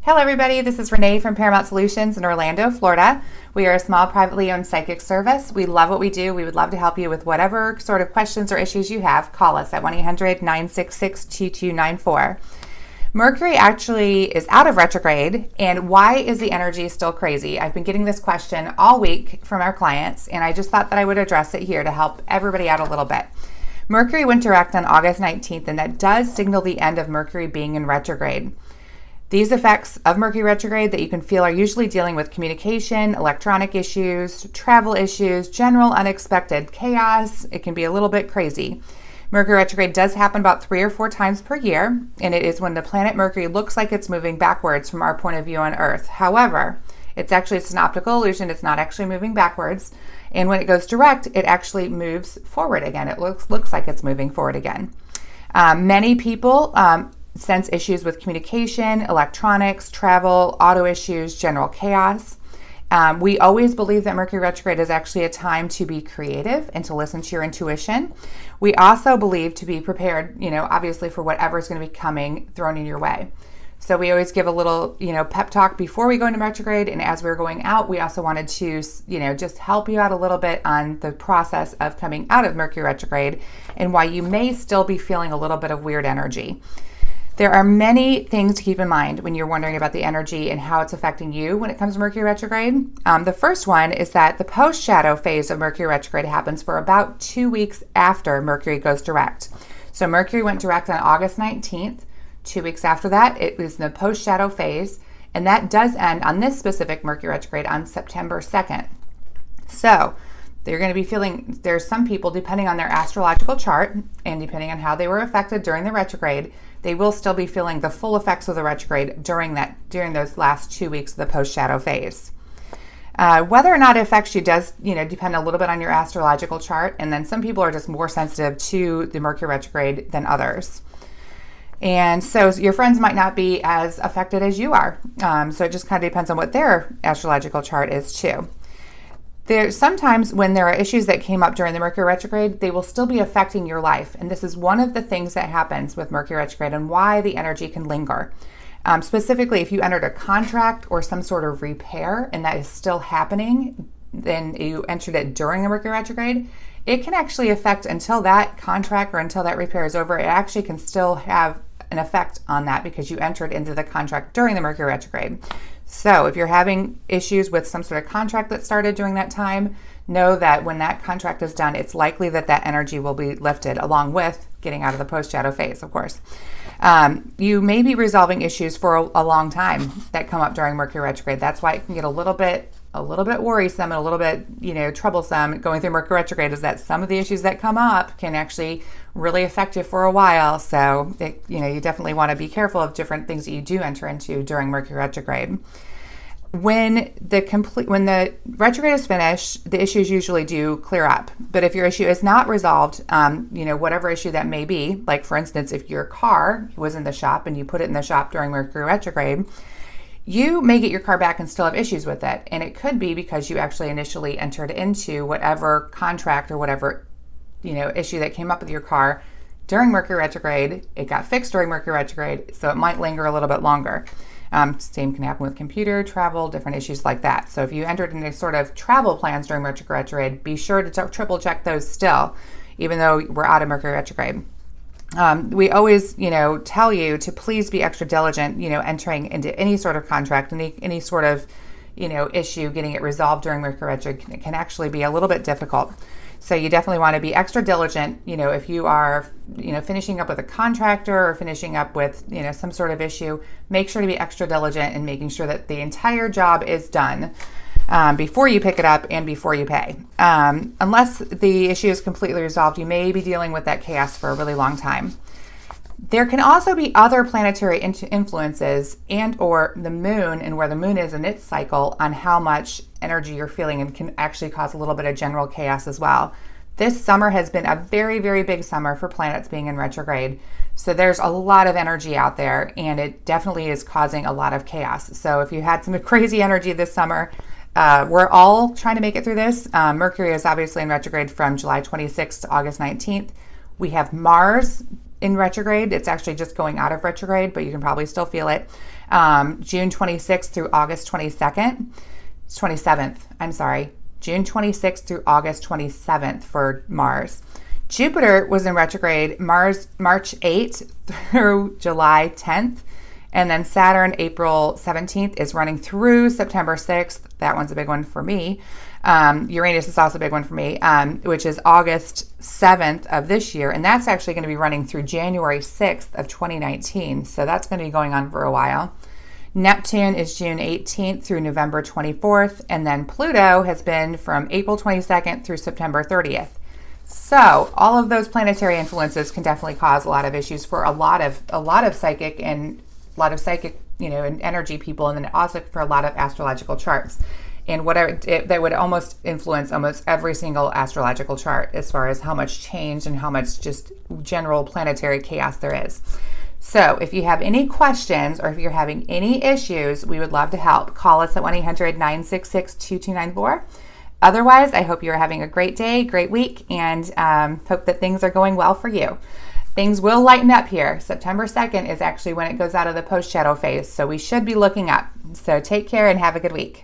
Hello everybody, this is Renee from Paramount Solutions in Orlando, Florida. We are a small privately owned psychic service. We love what we do. We would love to help you with whatever sort of questions or issues you have. Call us at 1-800-966-2294. Mercury actually is out of retrograde, and why is the energy still crazy? I've been getting this question all week from our clients, and I just thought that I would address it here to help everybody out a little bit. Mercury went direct on August 19th, and that does signal the end of Mercury being in retrograde. These effects of Mercury retrograde that you can feel are usually dealing with communication, electronic issues, travel issues, general unexpected chaos. It can be a little bit crazy. Mercury retrograde does happen about 3 or 4 times per year, and it is when the planet Mercury looks like it's moving backwards from our point of view on Earth. However, it's an optical illusion. It's not actually moving backwards. And when it goes direct, it actually moves forward again. It looks like it's moving forward again. Many people sense issues with communication, electronics, travel, auto issues, general chaos. We always believe that Mercury retrograde is actually a time to be creative and to listen to your intuition. We also believe to be prepared, obviously for whatever is going to be coming thrown in your way. So we always give a little, pep talk before we go into retrograde. And as we're going out, we also wanted to, just help you out a little bit on the process of coming out of Mercury retrograde and why you may still be feeling a little bit of weird energy. There are many things to keep in mind when you're wondering about the energy and how it's affecting you when it comes to Mercury retrograde. The first one is that the post-shadow phase of Mercury retrograde happens for about 2 weeks after Mercury goes direct. So Mercury went direct on August 19th. 2 weeks after that, it was in the post-shadow phase, and that does end on this specific Mercury retrograde on September 2nd. So they're going to be feeling, there's some people, depending on their astrological chart and depending on how they were affected during the retrograde, they will still be feeling the full effects of the retrograde during those last 2 weeks of the post-shadow phase. Whether or not it affects you does, depend a little bit on your astrological chart, and then some people are just more sensitive to the Mercury retrograde than others. And so your friends might not be as affected as you are. So it just kind of depends on what their astrological chart is too. Sometimes when there are issues that came up during the Mercury retrograde, they will still be affecting your life. And this is one of the things that happens with Mercury retrograde and why the energy can linger. Specifically, if you entered a contract or some sort of repair and that is still happening, then you entered it during the Mercury retrograde, it can actually affect until that contract or until that repair is over. It actually can still have an effect on that because you entered into the contract during the Mercury retrograde. So if you're having issues with some sort of contract that started during that time, know that when that contract is done, it's likely that that energy will be lifted along with getting out of the post-shadow phase, of course. You may be resolving issues for a long time that come up during Mercury retrograde. That's why it can get a little bit worrisome and a little bit, troublesome going through Mercury retrograde, is that some of the issues that come up can actually really affect you for a while. So, you definitely want to be careful of different things that you do enter into during Mercury retrograde. When the retrograde is finished, the issues usually do clear up. But if your issue is not resolved, whatever issue that may be, like for instance, if your car was in the shop and you put it in the shop during Mercury retrograde, you may get your car back and still have issues with it. And it could be because you actually initially entered into whatever contract or whatever, issue that came up with your car during Mercury retrograde. It got fixed during Mercury retrograde, so it might linger a little bit longer. Same can happen with computer, travel, different issues like that. So if you entered into sort of travel plans during Mercury retrograde, be sure to triple check those still, even though we're out of Mercury retrograde. We always, tell you to please be extra diligent, entering into any sort of contract, any sort of, issue, getting it resolved during Mercury retrograde can actually be a little bit difficult. So you definitely want to be extra diligent, if you are, finishing up with a contractor or finishing up with, some sort of issue, make sure to be extra diligent in making sure that the entire job is done before you pick it up and before you pay. Unless the issue is completely resolved, you may be dealing with that chaos for a really long time. There can also be other planetary influences and or the moon and where the moon is in its cycle on how much energy you're feeling, and can actually cause a little bit of general chaos as well. This summer has been a very, very big summer for planets being in retrograde. So there's a lot of energy out there, and it definitely is causing a lot of chaos. So if you had some crazy energy this summer, we're all trying to make it through this. Mercury is obviously in retrograde from July 26th to August 19th. We have Mars in retrograde. It's actually just going out of retrograde, but you can probably still feel it. June 26th through August 27th, I'm sorry. June 26th through August 27th for Mars. Jupiter was in retrograde March 8th through July 10th. And then Saturn, April 17th, is running through September 6th. That one's a big one for me. Uranus is also a big one for me, which is August 7th of this year. And that's actually going to be running through January 6th of 2019. So that's going to be going on for a while. Neptune is June 18th through November 24th. And then Pluto has been from April 22nd through September 30th. So all of those planetary influences can definitely cause a lot of issues for a lot of psychic and and energy people, and then also for a lot of astrological charts. And that would almost influence almost every single astrological chart as far as how much change and how much just general planetary chaos there is. So if you have any questions or if you're having any issues, we would love to help. Call us at 1-800-966-2294. Otherwise, I hope you're having a great day, great week, and hope that things are going well for you. Things will lighten up here. September 2nd is actually when it goes out of the post-shadow phase, so we should be looking up. So take care and have a good week.